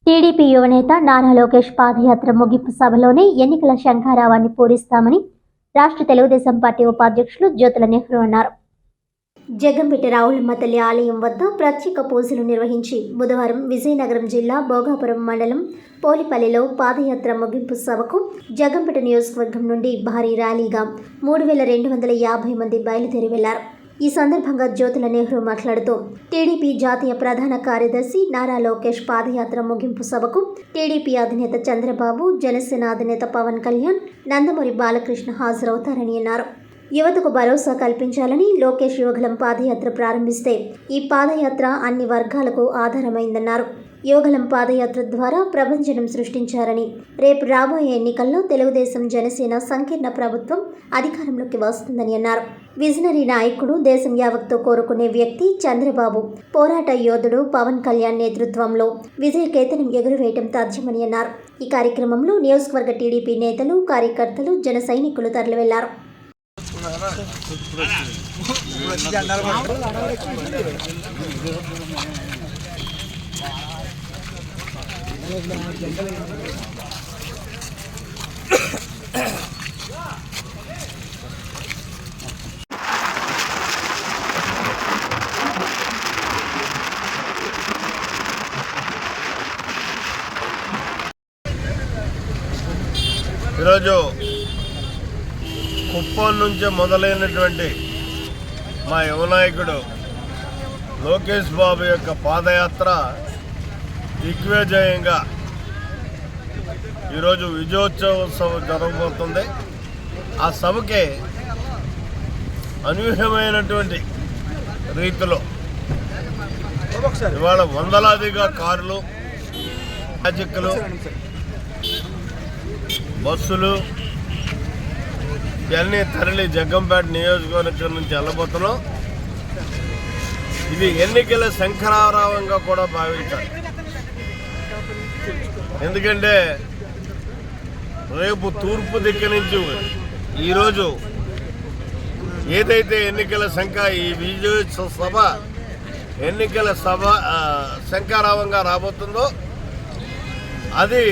TDP యువనేత నారా లోకేష్ పాదయాత్ర ముగింపు సభలోనే ఎన్నికల శంఖారావాన్ని పూరిస్తామని రాష్ట్ర తెలుగుదేశం పార్టీ ఉపాధ్యక్షులు జ్యోతుల నెహ్రూ అన్నారు. జగ్గంపేట రావులమ్మ తల్లి ఆలయం వద్ద ప్రత్యేక పూజలు నిర్వహించి బుధవారం విజయనగరం జిల్లా భోగాపురం మండలం పోలిపల్లిలో పాదయాత్ర ముగింపు సభకు జగ్గంపేట నియోజకవర్గం నుండి భారీ ర్యాలీగా 3250 మంది బయలుదేరి వెళ్లారు. ఈ సందర్భంగా జ్యోతుల నెహ్రూ మాట్లాడుతూ టీడీపీ జాతీయ ప్రధాన కార్యదర్శి నారా లోకేష్ పాదయాత్ర ముగింపు సభకు టీడీపీ అధినేత చంద్రబాబు, జనసేన అధినేత పవన్ కళ్యాణ్, నందమూరి బాలకృష్ణ హాజరవుతారని అన్నారు. యువతకు భరోసా కల్పించాలని లోకేష్ యువగళం పాదయాత్ర ప్రారంభిస్తే ఈ పాదయాత్ర అన్ని వర్గాలకు ఆధారమైందన్నారు. యువగళం పాదయాత్ర ద్వారా ప్రభంజనం సృష్టించారని, రేపు రాబోయే ఎన్నికల్లో తెలుగుదేశం జనసేన సంకీర్ణ ప్రభుత్వం అధికారంలోకి వస్తుందని అన్నారు. విజనరీ నాయకుడు, దేశం యావత్తు కోరుకునే వ్యక్తి చంద్రబాబు, పోరాట యోధుడు పవన్ కళ్యాణ్ నేతృత్వంలో విజయకేతనం ఎగురవేయటం తథ్యమని అన్నారు. ఈ కార్యక్రమంలో నియోజకవర్గ టీడీపీ నేతలు, కార్యకర్తలు, జన సైనికులు తరలివెళ్లారు. ఈరోజు కుప్పం నుంచి మొదలైనటువంటి మా యువనాయకుడు లోకేష్ బాబు యొక్క పాదయాత్ర దిగ్విజయంగా ఈరోజు విజయోత్సవం జరగబోతుంది. ఆ సభకి అనూహ్యమైనటువంటి రీతిలో ఇవాళ వందలాదిగా కార్లు, మ్యాజిక్లు, బస్సులు ఇవన్నీ తరలి జగ్గంపేట నియోజకవర్గం నుంచి వెళ్ళబోతున్నాం. ఇది ఎన్నికల శంఖారావంగా కూడా భావించాలి. ఎందుకంటే రేపు తూర్పు దిక్కు నుంచి ఈరోజు ఏదైతే ఎన్నికల ఈ విజయోత్సవ సభ ఎన్నికల శంఖారావంగా రాబోతుందో అది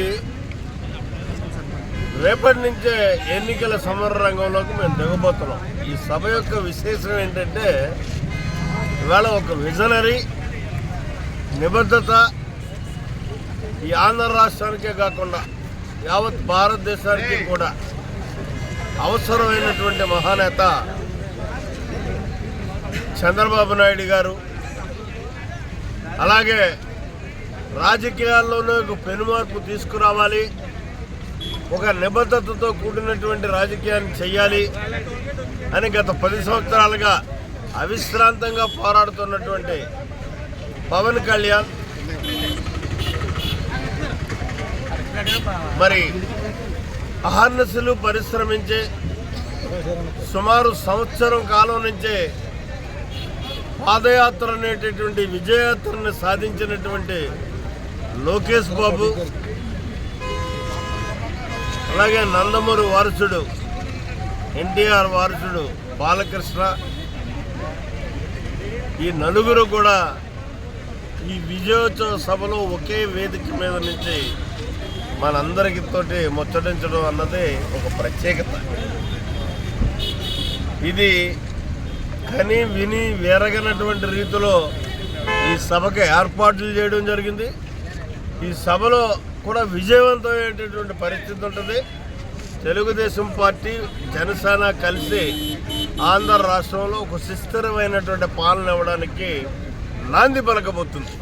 రేపటి నుంచే ఎన్నికల సమర రంగంలోకి మేము దిగబోతున్నాం. ఈ సభ యొక్క విశేషం ఏంటంటే ఇవాళ ఒక విజనరీ నిబద్ధత ఈ ఆంధ్ర రాష్ట్రానికే కాకుండా యావత్ భారతదేశానికి కూడా అవసరమైనటువంటి మహానేత చంద్రబాబు నాయుడు గారు, అలాగే రాజకీయాల్లోనూ ఒక పెనుమార్పు తీసుకురావాలి, ఒక నిబద్ధతతో కూడినటువంటి రాజకీయాన్ని చేయాలి అని గత 10 సంవత్సరాలుగా అవిశ్రాంతంగా పోరాడుతున్నటువంటి పవన్ కళ్యాణ్ మరి అహర్నిశలు పరిశ్రమించి సుమారు సంవత్సరం కాలం నుంచే పాదయాత్ర అనేటటువంటి విజయయాత్రని సాధించినటువంటి లోకేష్ బాబు, అలాగే నందమూరి వారసుడు ఎన్టీఆర్ వారసుడు బాలకృష్ణ, ఈ నలుగురు కూడా ఈ విజయోత్సవ సభలో ఒకే వేదిక మీద నుంచి మనందరికీ తోటి ముచ్చటించడం అన్నది ఒక ప్రత్యేకత. ఇది కని విని వేరగనటువంటి రీతిలో ఈ సభకు ఏర్పాట్లు చేయడం జరిగింది. ఈ సభలో కూడా విజయవంతమైనటువంటి పరిస్థితి ఉంటుంది. తెలుగుదేశం పార్టీ, జనసేన కలిసి ఆంధ్ర రాష్ట్రంలో ఒక సుస్థిరమైనటువంటి పాలన ఇవ్వడానికి నాంది పలకబోతుంది.